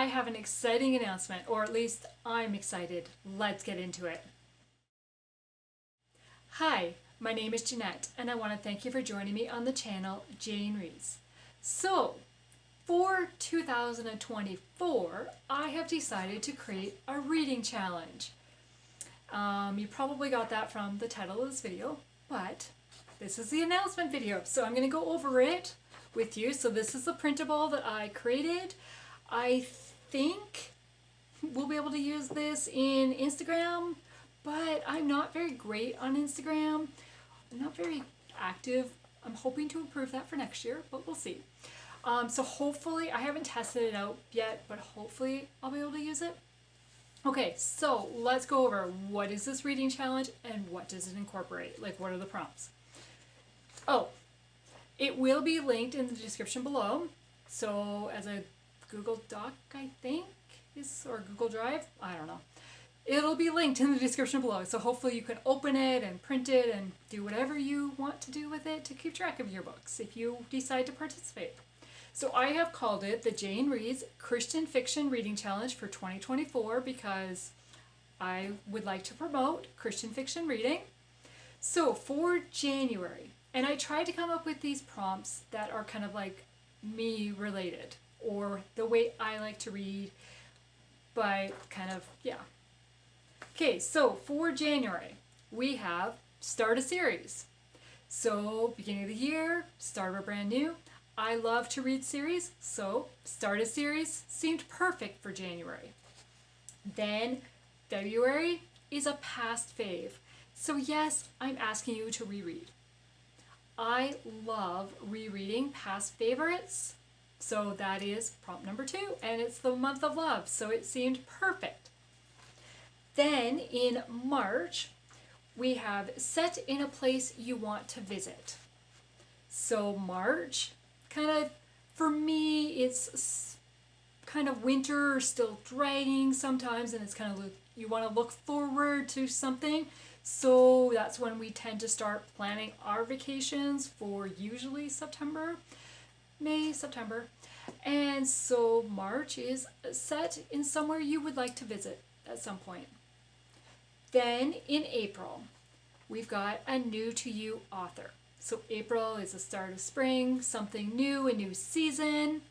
I have an exciting announcement, or at least I'm excited. Let's get into it. Hi, my name is Jeanette, and I want to thank you for joining me on the channel Jane Reads. So, for 2024, I have decided to create a reading challenge. You probably got that from the title of this video, but this is the announcement video, so I'm going to go over it with you. So this is the printable that I created. I think we'll be able to use this in Instagram, but I'm not very great on Instagram. I'm not very active. I'm hoping to improve that for next year, but we'll see. So hopefully, I haven't tested it out yet, but hopefully I'll be able to use it. Okay, so let's go over what is this reading challenge and what does it incorporate? Like, what are the prompts? Oh, it will be linked in the description below. So as a Google Doc, I think, or Google Drive, I don't know. It'll be linked in the description below. So hopefully you can open it and print it and do whatever you want to do with it to keep track of your books if you decide to participate. So I have called it the Jane Reads Christian Fiction Reading Challenge for 2024 because I would like to promote Christian fiction reading. So for January, and I tried to come up with these prompts that are kind of like me related or the way I like to read, but kind of, yeah. Okay, so for January, we have start a series. So beginning of the year, start a brand new. I love to read series, so start a series seemed perfect for January. Then February is a past fave. So yes, I'm asking you to reread. I love rereading past favorites. So that is prompt number 2, and it's the month of love, so it seemed perfect. Then in March, we have set in a place you want to visit. So March, kind of, for me, it's kind of winter, still dragging sometimes, and it's kind of, you want to look forward to something. So that's when we tend to start planning our vacations for usually September, May, September. And so March is set in somewhere you would like to visit at some point. Then in April, we've got a new to you author. So April is the start of spring, something new, a new season.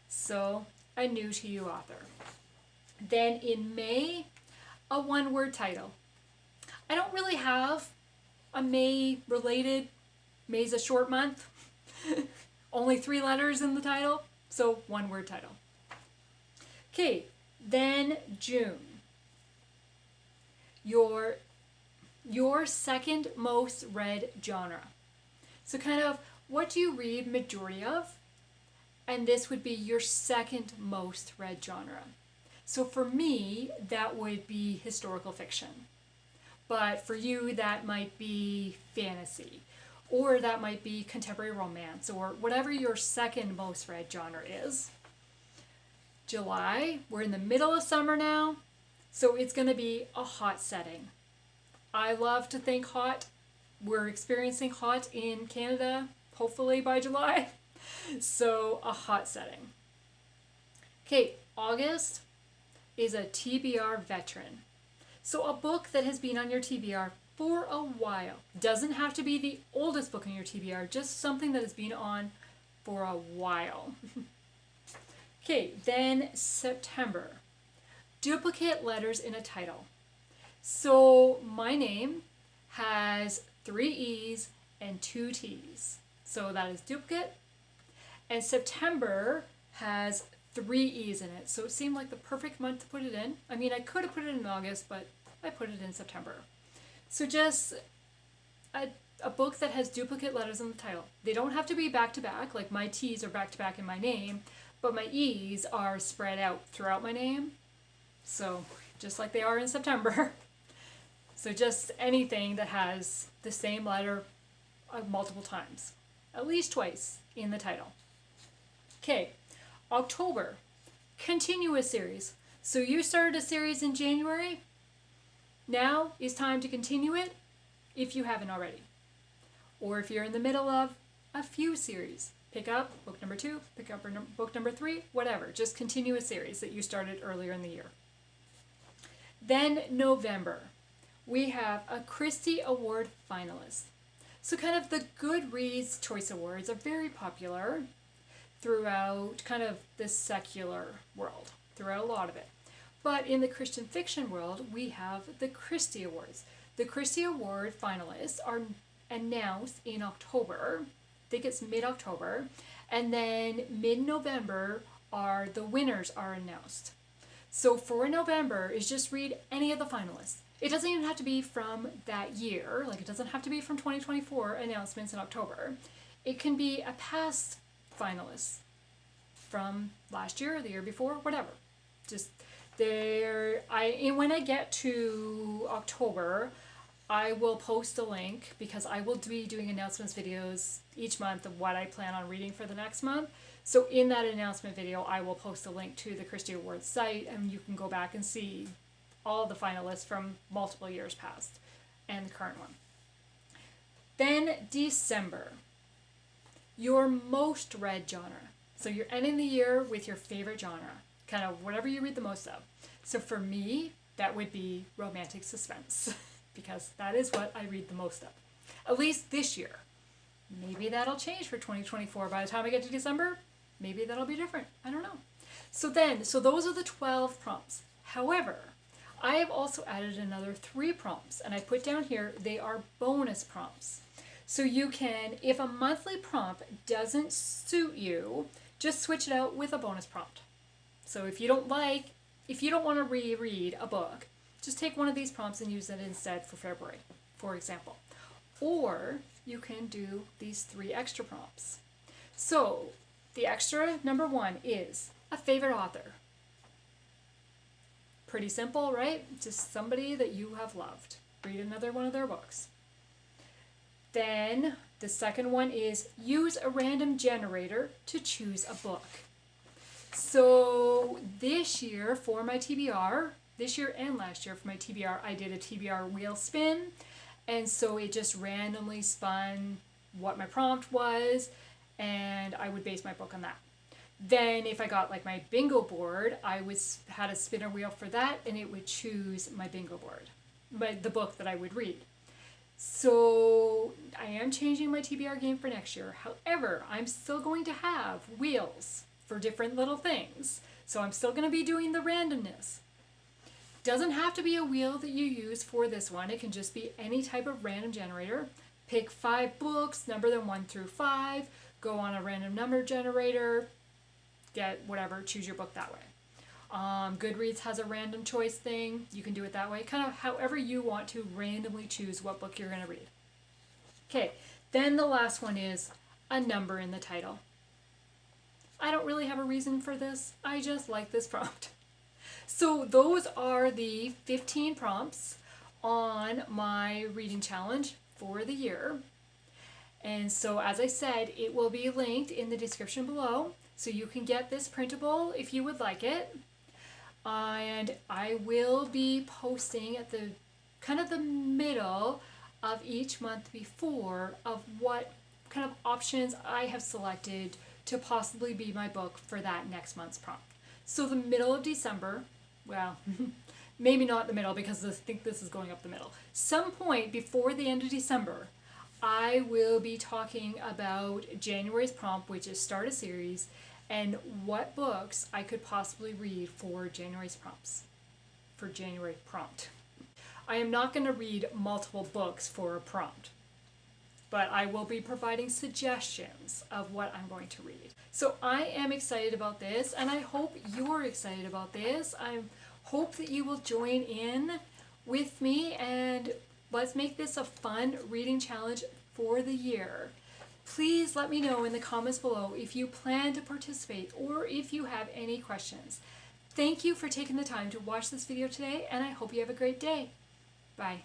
So a new to you author. Then in May, a one-word title. I don't really have a May related. May's a short month. Only 3 letters in the title, so one-word title. Okay, then June. Your second most read genre. So kind of, what do you read majority of? And this would be your second most read genre. So for me, that would be historical fiction. But for you, that might be fantasy. Or that might be contemporary romance, or whatever your second most read genre is. July, we're in the middle of summer now, so it's going to be a hot setting. I love to think hot. We're experiencing hot in Canada, hopefully by July. So a hot setting. Okay, August is a TBR veteran. So a book that has been on your TBR for a while. Doesn't have to be the oldest book on your TBR, just something that has been on for a while. Okay, then September. Duplicate letters in a title. So my name has 3 E's and 2 T's. So that is duplicate. And September has 3 E's in it. So it seemed like the perfect month to put it in. I mean, I could have put it in August, but I put it in September. So just a book that has duplicate letters in the title. They don't have to be back to back, like my T's are back to back in my name, but my E's are spread out throughout my name. So just like they are in September. So just anything that has the same letter multiple times, at least twice in the title. Okay, October, continue a series. So you started a series in January. Now is time to continue it if you haven't already. Or if you're in the middle of a few series, Pick up book number 2, pick up book number 3, whatever. Just continue a series that you started earlier in the year. Then November, we have a Christy Award finalist. So kind of the Goodreads Choice Awards are very popular throughout kind of the secular world, throughout a lot of it. But in the Christian fiction world, we have the Christy Awards. The Christy Award finalists are announced in October. I think it's mid-October. And then mid-November the winners are announced. So for November is just read any of the finalists. It doesn't even have to be from that year. Like, it doesn't have to be from 2024 announcements in October. It can be a past finalist from last year or the year before, whatever. Just and when I get to October, I will post a link because I will be doing announcements videos each month of what I plan on reading for the next month. So in that announcement video, I will post a link to the Christy Awards site, and you can go back and see all the finalists from multiple years past and the current one. Then December, your most read genre. So you're ending the year with your favorite genre, kind of whatever you read the most of. So for me, that would be romantic suspense because that is what I read the most of, at least this year. Maybe that'll change for 2024. By the time I get to December, maybe that'll be different. I don't know. So those are the 12 prompts. However, I have also added another 3 prompts, and I put down here, they are bonus prompts. So you can, if a monthly prompt doesn't suit you, just switch it out with a bonus prompt. So if you don't want to reread a book, just take one of these prompts and use it instead for February, for example. Or you can do these 3 extra prompts. So the extra number 1 is a favorite author. Pretty simple, right? Just somebody that you have loved. Read another one of their books. Then the second one is use a random generator to choose a book. So this year for my TBR, this year and last year for my TBR, I did a TBR wheel spin. And so it just randomly spun what my prompt was, and I would base my book on that. Then if I got like my bingo board, I had a spinner wheel for that, and it would choose my bingo board, the book that I would read. So I am changing my TBR game for next year. However, I'm still going to have wheels for different little things. So I'm still going to be doing the randomness. Doesn't have to be a wheel that you use for this one. It can just be any type of random generator. Pick 5 books, number them 1 through 5, go on a random number generator, get whatever, choose your book that way. Goodreads has a random choice thing. You can do it that way. Kind of however you want to randomly choose what book you're going to read. Okay, then the last one is a number in the title. I don't really have a reason for this. I just like this prompt. So those are the 15 prompts on my reading challenge for the year. And so as I said, it will be linked in the description below. So you can get this printable if you would like it. And I will be posting at the kind of the middle of each month before of what kind of options I have selected to possibly be my book for that next month's prompt. So the middle of December, well, maybe not the middle because I think this is going up the middle. Some point before the end of December, I will be talking about January's prompt, which is start a series, and what books I could possibly read for January's prompts, for January prompt. I am not going to read multiple books for a prompt, but I will be providing suggestions of what I'm going to read. So I am excited about this, and I hope you're excited about this. I hope that you will join in with me, and let's make this a fun reading challenge for the year. Please let me know in the comments below if you plan to participate or if you have any questions. Thank you for taking the time to watch this video today, and I hope you have a great day. Bye.